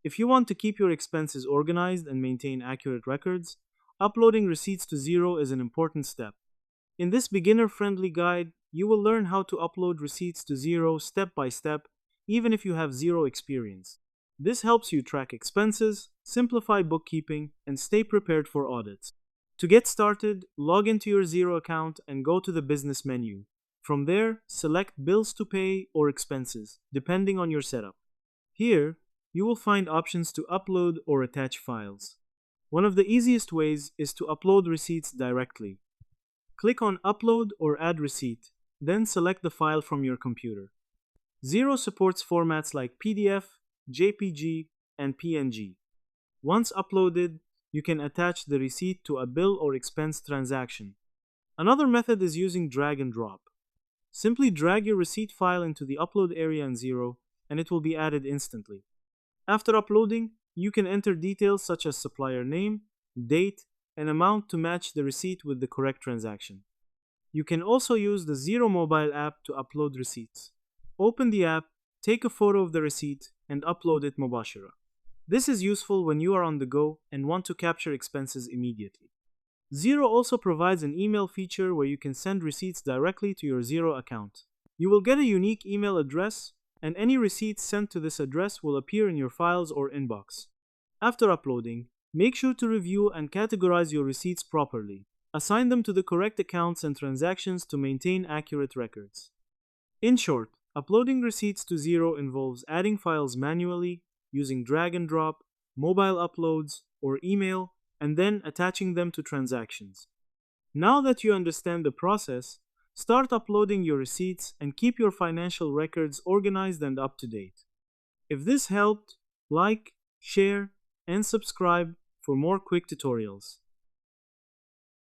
If you want to keep your expenses organized and maintain accurate records, uploading receipts to Xero is an important step. In this beginner friendly guide, you will learn how to upload receipts to Xero step by step, even if you have zero experience. This helps you track expenses, simplify bookkeeping, and stay prepared for audits. To get started, log into your Xero account and go to the business menu. From there, select Bills to Pay or Expenses, depending on your setup. Here, you will find options to upload or attach files. One of the easiest ways is to upload receipts directly. Click on Upload or Add Receipt, then select the file from your computer. Xero supports formats like PDF, JPG, and PNG. Once uploaded, you can attach the receipt to a bill or expense transaction. Another method is using drag and drop. Simply drag your receipt file into the upload area in Xero, and it will be added instantly. After uploading, you can enter details such as supplier name, date, and amount to match the receipt with the correct transaction. You can also use the Xero mobile app to upload receipts. Open the app, take a photo of the receipt, and upload it mubashara. This is useful when you are on the go and want to capture expenses immediately. Xero also provides an email feature where you can send receipts directly to your Xero account. You will get a unique email address, and any receipts sent to this address will appear in your files or inbox. After uploading, make sure to review and categorize your receipts properly. Assign them to the correct accounts and transactions to maintain accurate records. In short, uploading receipts to Xero involves adding files manually, using drag and drop, mobile uploads, or email, and then attaching them to transactions. Now that you understand the process, start uploading your receipts and keep your financial records organized and up to date. If this helped, like, share, and subscribe for more quick tutorials.